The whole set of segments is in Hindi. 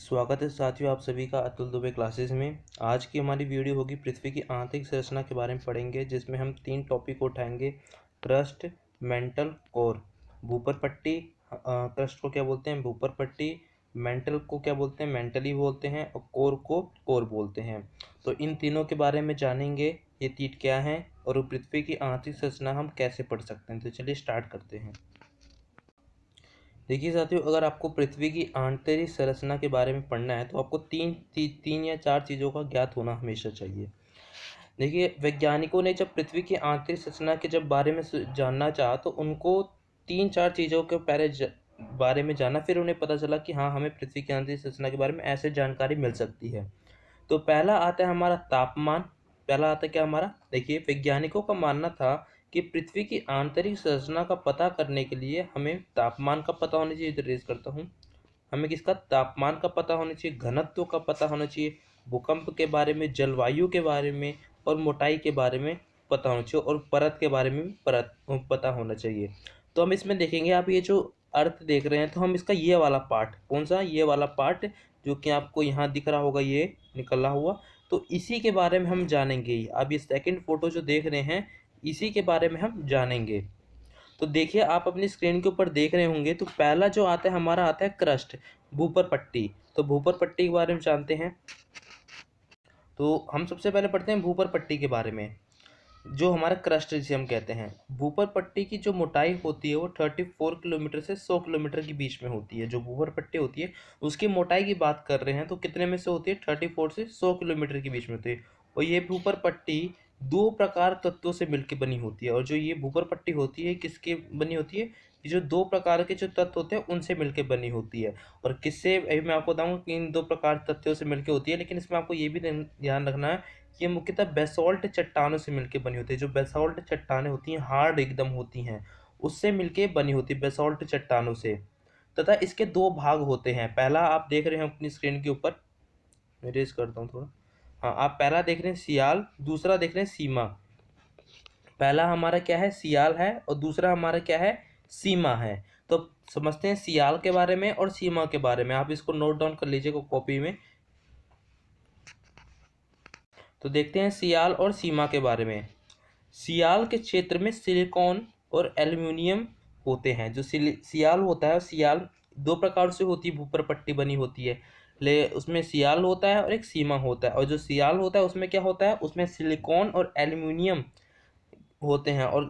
स्वागत है साथियों आप सभी का अतुल दुबे क्लासेस में। आज की हमारी वीडियो होगी पृथ्वी की आंतरिक संरचना के बारे में पढ़ेंगे, जिसमें हम 3 टॉपिक को उठाएंगे। Crust, mental, core. भूपर पट्टी, क्रस्ट को क्या बोलते हैं? भूपर पट्टी। मेंटल को क्या बोलते हैं? मेंटली बोलते हैं। और कोर को कोर बोलते हैं। तो इन तीनों के बारे में जानेंगे, ये तीन क्या हैं और पृथ्वी की आंतरिक संरचना हम कैसे पढ़ सकते हैं। तो चलिए स्टार्ट करते हैं। देखिए साथियों, अगर आपको पृथ्वी की आंतरिक संरचना के बारे में पढ़ना है तो आपको तीन या चार चीज़ों का ज्ञात होना हमेशा चाहिए। देखिए, वैज्ञानिकों ने जब पृथ्वी की आंतरिक संरचना के जब बारे में जानना चाहा तो उनको तीन चार चीज़ों के बारे में जाना, फिर उन्हें पता चला कि हाँ, हमें पृथ्वी की आंतरिक संरचना के बारे में ऐसे जानकारी मिल सकती है। तो पहला आता है हमारा तापमान। पहला आता है क्या हमारा? देखिए, वैज्ञानिकों का मानना था कि पृथ्वी की आंतरिक संरचना का पता करने के लिए हमें तापमान का पता होना चाहिए। इधर रेज करता हूँ। हमें किसका? तापमान का पता होना चाहिए, घनत्व का पता होना चाहिए, भूकंप के बारे में, जलवायु के बारे में और मोटाई के बारे में पता होना चाहिए, और परत के बारे में भी पता होना चाहिए। तो हम इसमें देखेंगे, आप ये जो अर्थ देख रहे हैं, तो हम इसका ये वाला पार्ट, कौन सा? ये वाला पार्ट जो कि आपको यहाँ दिख रहा होगा, ये निकला हुआ, तो इसी के बारे में हम जानेंगे। अब ये सेकंड फोटो जो देख रहे हैं, इसी के बारे में हम जानेंगे। तो देखिए, आप अपनी स्क्रीन के ऊपर देख रहे होंगे, तो पहला जो आता है हमारा, आता है क्रस्ट, भूपर पट्टी। तो भूपर पट्टी के बारे में जानते हैं। तो हम सबसे पहले पढ़ते हैं भूपर पट्टी के बारे में। जो हमारा क्रस्ट जिसे हम कहते हैं, भूपर पट्टी की जो मोटाई होती है वो 34 किलोमीटर से 100 किलोमीटर के बीच में होती है। जो भूपर पट्टी होती है उसकी मोटाई की बात कर रहे हैं, तो कितने में से होती है? 34 से 100 किलोमीटर के बीच में होती है। और ये भूपर पट्टी दो प्रकार तत्वों से मिलकर बनी होती है। और जो ये भूपर पट्टी होती है, किसके बनी होती है? ये जो दो प्रकार के जो तत्व होते हैं उनसे मिलकर बनी होती है। और किससे, अभी मैं आपको बताऊंगा कि इन दो प्रकार तत्वों से मिलकर होती है, लेकिन इसमें आपको ये भी ध्यान रखना है, ये मुख्यतः बेसॉल्ट चट्टानों से मिलकर बनी होती है। जो बेसॉल्ट चट्टानें होती हैं, हार्ड एकदम होती हैं, उससे मिलकर बनी होती है, बेसॉल्ट चट्टानों से। तथा इसके दो भाग होते हैं। पहला आप देख रहे हैं अपनी स्क्रीन के ऊपर, मैं रेज करता हूँ थोड़ा। हाँ, आप पहला देख रहे हैं सियाल, दूसरा देख रहे हैं सीमा। पहला हमारा क्या है? सियाल है, और दूसरा हमारा क्या है? सीमा है। तो समझते हैं सियाल के बारे में और सीमा के बारे में। आप इसको नोट डाउन कर लीजिएगा कॉपी में। तो देखते हैं सियाल और सीमा के बारे में। सियाल के क्षेत्र में सिलिकॉन और एल्यूमिनियम होते हैं। जो सियाल होता है, सियाल दो प्रकार से होती है, भूपर पट्टी बनी होती है। ले उसमें सियाल होता है और एक सीमा होता है। और जो सियाल होता है उसमें क्या होता है? उसमें सिलिकॉन और एल्यूमिनियम होते हैं। और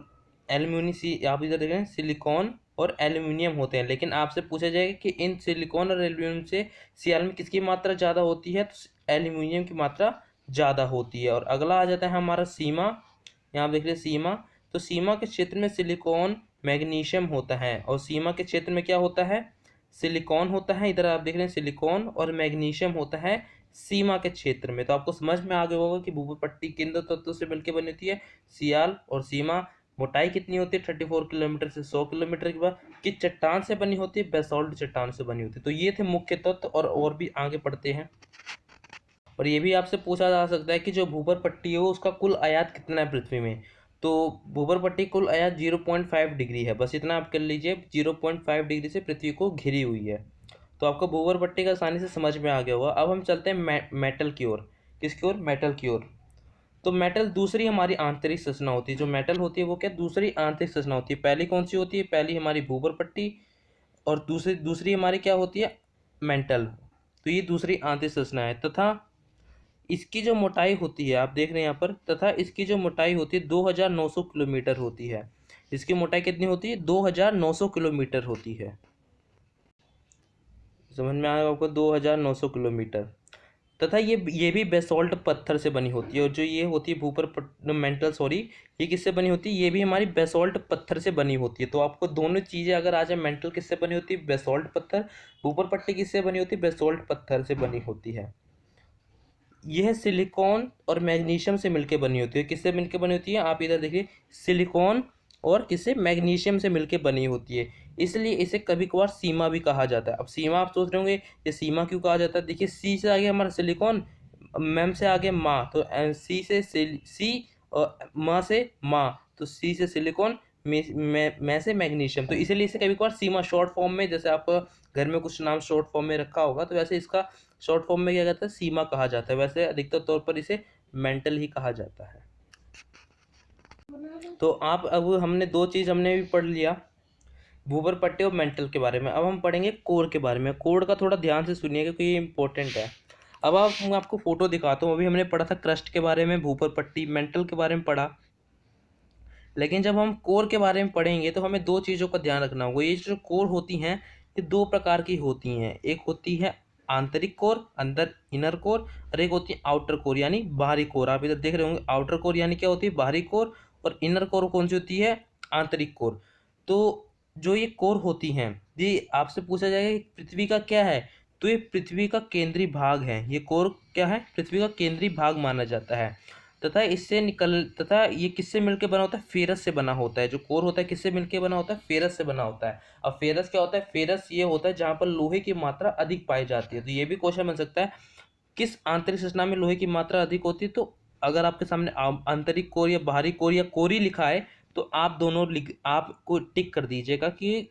आप इधर देख रहे हैं, सिलिकॉन और एल्यूमिनियम होते हैं। लेकिन आपसे पूछा जाएगा कि इन सिलिकॉन और एल्यूमिनियम से सियाल में किसकी मात्रा ज़्यादा होती है? तो एल्यूमिनियम की मात्रा ज़्यादा होती है। और अगला आ जाता है हमारा सीमा। यहाँ देख रहे सीमा। तो सीमा के क्षेत्र में सिलिकॉन, मैग्नीशियम होता है। और सीमा के क्षेत्र में क्या होता है? सिलिकॉन होता है। इधर आप देख रहे हैं सिलिकॉन और मैग्नीशियम होता है सीमा के क्षेत्र में। तो आपको समझ में आ गया होगा कि भूपर पट्टी किन दो तत्वों से मिलकर बनी होती है, सियाल और सीमा। मोटाई कितनी होती है? 34 किलोमीटर से 100 किलोमीटर के बाद। किस चट्टान से बनी होती है? बेसॉल्ट चट्टान से बनी होती है। तो ये थे मुख्य तत्व, और भी आगे पढ़ते हैं। और ये भी आपसे पूछा जा सकता है कि जो भूपर पट्टी है वो उसका कुल आयात कितना है पृथ्वी में। तो भूपर पट्टी कुल आयात 0.5 डिग्री है। बस इतना आप कर लीजिए, 0.5 डिग्री से पृथ्वी को घिरी हुई है। तो आपको भूपर पट्टी का आसानी से समझ में आ गया होगा। अब हम चलते हैं मेटल की ओर। किसकी ओर? मेटल की ओर। तो मेटल दूसरी हमारी आंतरिक संरचना होती है। जो मेटल होती है वो क्या? दूसरी आंतरिक संरचना होती है। पहली कौन सी होती है? पहली हमारी भूपर पट्टी, और दूसरी दूसरी हमारी क्या होती है? मेंटल। तो ये दूसरी आंतरिक संरचना है। तथा इसकी जो मोटाई होती है, आप देख रहे हैं यहाँ पर, तथा इसकी जो मोटाई होती है 2900 किलोमीटर होती है। इसकी मोटाई कितनी होती है? 2900 किलोमीटर होती है। समझ में आएगा आपको? 2900 किलोमीटर। तथा ये भी बेसॉल्ट पत्थर से बनी होती है। और जो ये होती है मेंटल, सॉरी, ये किससे बनी होती है? ये भी हमारी बेसॉल्ट पत्थर से बनी होती है। तो आपको दोनों चीज़ें अगर आ जाए, मेंटल किससे बनी होती है? बेसॉल्ट पत्थर। ऊपर पट्टी किससे बनी होती है? बेसॉल्ट पत्थर से बनी होती है। यह सिलिकॉन और मैग्नीशियम से मिलकर बनी होती है। किससे मिलकर बनी होती है? आप इधर देखिए, सिलिकॉन और किससे? मैग्नीशियम से मिलकर बनी होती है। इसलिए इसे कभी कभार सीमा भी कहा जाता है। अब सीमा आप सोच रहे होंगे ये सीमा क्यों कहा जाता है? देखिए, सी से आगे हमारा सिलिकॉन, मैम से आगे माँ, तो सी से सी और माँ से माँ, तो सी से सिलिकॉन, मैं से मैग्नीशियम। तो इसीलिए इसे कभी कभार सीमा शॉर्ट फॉर्म में, जैसे आप घर में कुछ नाम शॉर्ट फॉर्म में रखा होगा, तो वैसे इसका शॉर्ट फॉर्म में क्या कहता है, सीमा कहा जाता है। वैसे अधिकतर तौर पर इसे मेंटल ही कहा जाता है। तो आप अब हमने दो चीज़ हमने भी पढ़ लिया, भूपर पट्टे और मेंटल के बारे में। अब हम पढ़ेंगे कोर के बारे में। कोर का थोड़ा ध्यान से सुनिएगा क्योंकि ये इंपॉर्टेंट है। अब मैं आपको फोटो दिखाता हूँ। अभी हमने पढ़ा था क्रस्ट के बारे में, भूपर पट्टी, मेंटल के बारे में पढ़ा, लेकिन जब हम कोर के बारे में पढ़ेंगे तो हमें दो चीज़ों का ध्यान रखना होगा। ये जो कोर होती हैं ये दो प्रकार की होती हैं। एक होती है आंतरिक कोर, अंदर इनर कोर, और एक होती है आउटर कोर यानी बाहरी कोर। आप इधर देख रहे होंगे आउटर कोर यानी क्या होती है, बाहरी कोर, और इनर कोर कौन सी होती है, आंतरिक कोर। तो जो ये कोर होती हैं, ये आपसे पूछा जाएगा कि पृथ्वी का क्या है, तो ये पृथ्वी का केंद्रीय भाग है। ये कोर क्या है, पृथ्वी का केंद्रीय भाग माना जाता है। तथा ये किससे मिलकर बना होता है, फेरस से बना होता है। जो कोर होता है किससे मिलकर बना होता है, फेरस से बना होता है। अब फेरस क्या होता है, फेरस ये होता है जहाँ पर लोहे की मात्रा अधिक पाई जाती है। तो ये भी क्वेश्चन बन सकता है, किस आंतरिक संरचना में लोहे की मात्रा अधिक होती है। तो अगर आपके सामने आंतरिक कोर या बाहरी कोर या कोरी लिखा है तो आप दोनों आपको टिक कर दीजिएगा कि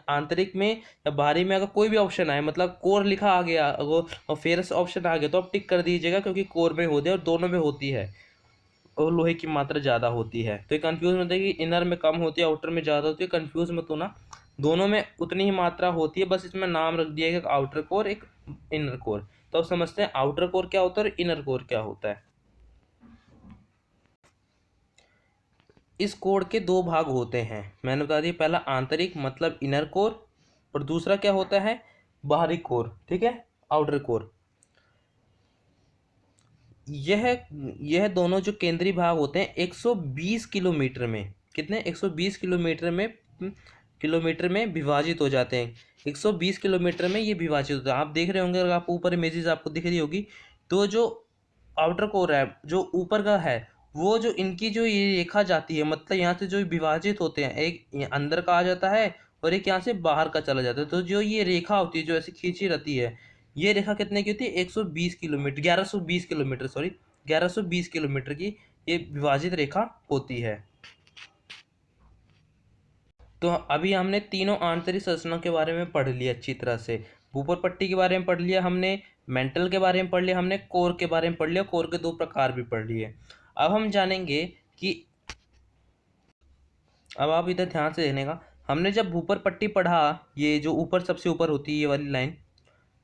आंतरिक में या बाहरी में अगर कोई भी ऑप्शन आए, मतलब कोर लिखा आ गया वो और फेरस ऑप्शन आ गया, तो आप टिक कर दीजिएगा क्योंकि कोर में होती है और दोनों में होती है और लोहे की मात्रा ज़्यादा होती है। तो ये कन्फ्यूज मत है कि इनर में कम होती है आउटर में ज़्यादा होती है, कन्फ्यूज मत होना, दोनों में उतनी ही मात्रा होती है। बस इसमें नाम रख दिया एक आउटर कोर एक इनर कोर। तो अब समझते हैं आउटर कोर क्या होता है और इनर कोर क्या होता है। इस कोर के दो भाग होते हैं, मैंने बता दिया, पहला आंतरिक मतलब इनर कोर, और दूसरा क्या होता है, बाहरी कोर, ठीक है, आउटर कोर। यह दोनों जो केंद्रीय भाग होते हैं 120 किलोमीटर में, कितने, 120 किलोमीटर में विभाजित हो जाते हैं। 120 किलोमीटर में ये विभाजित होता है। आप देख रहे होंगे, अगर आप ऊपर इमेजेस आपको दिख रही होगी, तो जो आउटर कोर है जो ऊपर का है, वो जो इनकी जो ये रेखा जाती है, मतलब यहाँ से जो विभाजित होते हैं, एक अंदर का आ जाता है और एक यहाँ से बाहर का चला जाता है। तो जो ये रेखा होती है जो ऐसे खींची रहती है, ये रेखा कितने की होती है, 120 किलोमीटर, 1120 किलोमीटर, सॉरी 1120 किलोमीटर की ये विभाजित रेखा होती है। तो अभी हमने तीनों आंतरिक संरचना के बारे में पढ़ लिया अच्छी तरह से। भूपर पट्टी के बारे में पढ़ लिया हमने, मेंटल के बारे में पढ़ लिया हमने, कोर के बारे में पढ़ लिया, कोर के दो प्रकार भी पढ़ लिए। अब हम जानेंगे कि, अब आप इधर ध्यान से देखने का, हमने जब भूपर पट्टी पढ़ा, ये जो ऊपर सबसे ऊपर होती है ये वाली लाइन,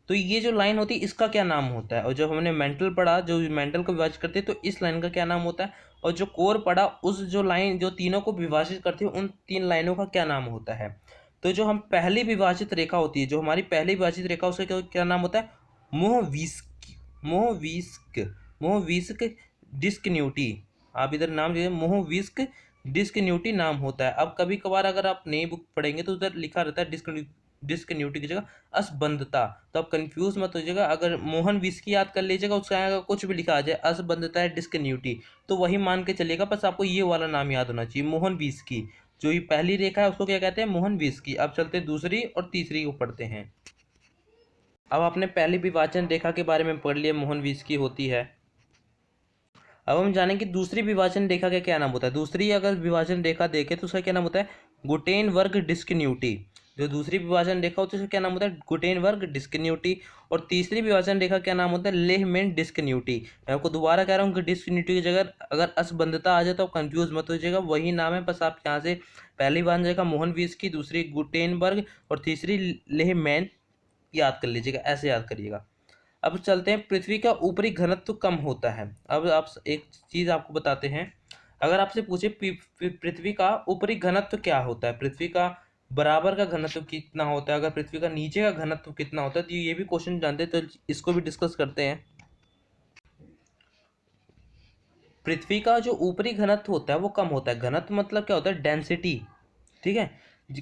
तो ये जो लाइन होती है इसका क्या नाम होता है। और जब हमने मेंटल पढ़ा, जो मेंटल को विभाजित करते हैं, तो इस लाइन का क्या नाम होता है। और जो कोर पढ़ा, उस जो लाइन जो तीनों को विभाजित करती है, उन तीन लाइनों का क्या नाम होता है। तो जो हम पहली विभाजित रेखा होती है, जो हमारी पहली विभाजित रेखा, उसका क्या नाम होता है, मोहविस्क, मोहविस्क, मोहविस्क डिस्कन्यूटी। आप इधर नाम दीजिए, मोहविस्क डिस्कन्यूटी नाम होता है। अब कभी कभार अगर आप नई बुक पढ़ेंगे तो उधर लिखा रहता है डिस्कन्यूटी की जगह असबंधता। तो आप कंफ्यूज मत होइएगा, अगर मोहन विस्की याद कर लीजिएगा, उसका अगर कुछ भी लिखा आ जाए असबंधता है डिस्कन्यूटी, तो वही मान के चलिएगा। बस आपको ये वाला नाम याद होना चाहिए, मोहन विस्की। जो ये पहली रेखा है उसको क्या कहते हैं, मोहन विस्की। अब चलते दूसरी और तीसरी को पढ़ते हैं। अब आपने पहली विभाजन रेखा के बारे में पढ़ लिया, मोहन विस्की होती है। अब हम जानेंगे दूसरी विभाजन रेखा का क्या नाम होता है। दूसरी अगर विभाजन रेखा देखें तो उसका क्या नाम होता है, गुटेनबर्ग डिस्कन्यूटी। जो दूसरी विभाजन रेखा होती है उसका क्या नाम होता है, गुटेनबर्ग डिस्कन्यूटी। और तीसरी विभाजन रेखा क्या नाम होता है, लेहमैन डिस्कन्यूटी। मैं आपको दोबारा कह रहा हूँ कि डिस्कन्यूटी की जगह अगर असबंधता आ जाए तो कंफ्यूज मत हो जाएगा, वही नाम है। बस आप यहाँ से पहली विभाजन रेखा मोहन विस्की, दूसरी गुटेनबर्ग और तीसरी लेहमैन याद कर लीजिएगा, ऐसे याद करिएगा। अब चलते हैं, पृथ्वी का ऊपरी घनत्व कम होता है। अब आप एक चीज़ आपको बताते हैं, अगर आपसे पूछे पृथ्वी का ऊपरी घनत्व क्या होता है, पृथ्वी का बराबर का घनत्व कितना होता है, अगर पृथ्वी का नीचे का घनत्व कितना होता है, तो ये भी क्वेश्चन जानते हैं, तो इसको भी डिस्कस करते हैं। पृथ्वी का जो ऊपरी घनत्व होता है वो कम होता है। घनत्व मतलब क्या होता है, डेंसिटी, ठीक है,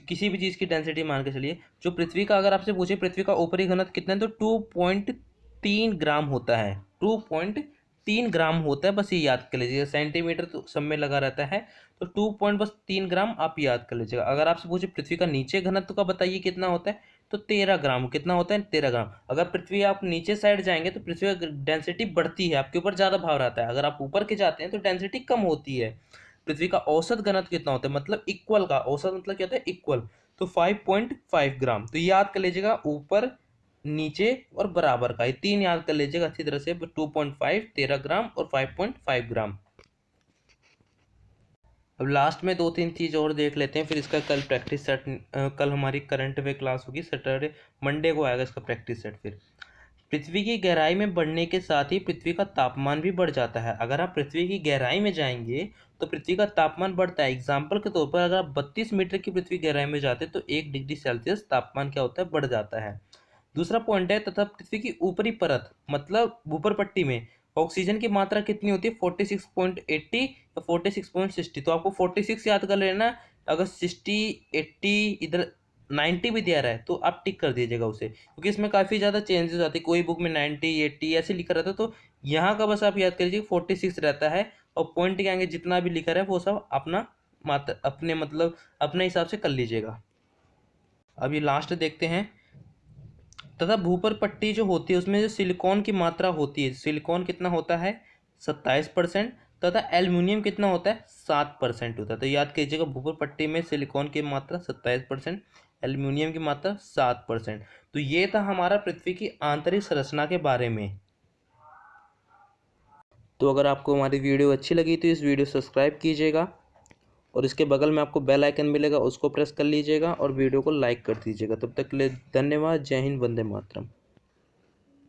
किसी भी चीज़ की डेंसिटी मान के चलिए। जो पृथ्वी का, अगर आपसे पूछे पृथ्वी का ऊपरी घनत्व कितना है, तो 2.3 ग्राम होता है, 2.3 ग्राम होता है। बस ये याद कर लीजिएगा, सेंटीमीटर तो सब में लगा रहता है, तो 2.3 ग्राम आप याद कर लीजिएगा। अगर आपसे पूछे पृथ्वी का नीचे घनत्व का बताइए कितना होता है, तो 13 ग्राम। कितना होता है, 13 ग्राम। अगर पृथ्वी आप नीचे साइड जाएंगे तो पृथ्वी का डेंसिटी बढ़ती है, आपके ऊपर ज़्यादा भार आता है। अगर आप ऊपर के जाते हैं तो डेंसिटी कम होती है। पृथ्वी का औसत घनत्व कितना होता है, मतलब इक्वल का, औसत मतलब क्या होता है, इक्वल। तो 5.5 ग्राम। तो याद कर लीजिएगा, ऊपर, नीचे और बराबर का, ये 3 याद कर लीजिएगा अच्छी तरह से। 2.5 13 ग्राम और 5.5 ग्राम। अब लास्ट में 2-3 चीज़ और देख लेते हैं, फिर इसका कल प्रैक्टिस सेट, कल हमारी करंट अफेयर क्लास होगी, सैटरडे मंडे को आएगा इसका प्रैक्टिस सेट। फिर पृथ्वी की गहराई में बढ़ने के साथ ही पृथ्वी का तापमान भी बढ़ जाता है। अगर आप पृथ्वी की गहराई में जाएंगे तो पृथ्वी का तापमान बढ़ता है। एग्जाम्पल के तौर पर अगर आप 32 मीटर की पृथ्वी गहराई में जाते हैं तो 1 डिग्री सेल्सियस तापमान क्या होता है, बढ़ जाता है। दूसरा पॉइंट है, तथा पृथ्वी की ऊपरी परत मतलब ऊपर पट्टी में ऑक्सीजन की मात्रा कितनी होती है, 46.80 या 46.60। तो आपको 46 याद कर लेना है। अगर 60, 80, इधर 90 भी दिया रहा है तो आप टिक कर दीजिएगा उसे, क्योंकि इसमें काफ़ी ज़्यादा चेंजेस आते हैं। कोई बुक में 90, 80 ऐसे लिखा रहता है, तो यहाँ का बस आप याद कर लीजिए 46 रहता है। और पॉइंट के आगे जितना भी लिखा रहा है वो सब अपना मात्रा, अपने मतलब अपने हिसाब से कर लीजिएगा। अब ये लास्ट देखते हैं। तथा भूपर पट्टी जो होती है उसमें जो सिलिकॉन की मात्रा होती है, सिलिकॉन कितना होता है, 27%। तथा एल्युमिनियम कितना होता है, 7% होता है। तो याद कीजिएगा, भूपर पट्टी में सिलिकॉन की मात्रा 27%, एल्युमिनियम की मात्रा 7%। तो ये था हमारा पृथ्वी की आंतरिक संरचना के बारे में। तो अगर आपको हमारी वीडियो अच्छी लगी तो इस वीडियो सब्सक्राइब कीजिएगा, और इसके बगल में आपको बेल आइकन मिलेगा, उसको प्रेस कर लीजिएगा और वीडियो को लाइक कर दीजिएगा। तब तक के लिए धन्यवाद। जय हिंद, वंदे मातरम।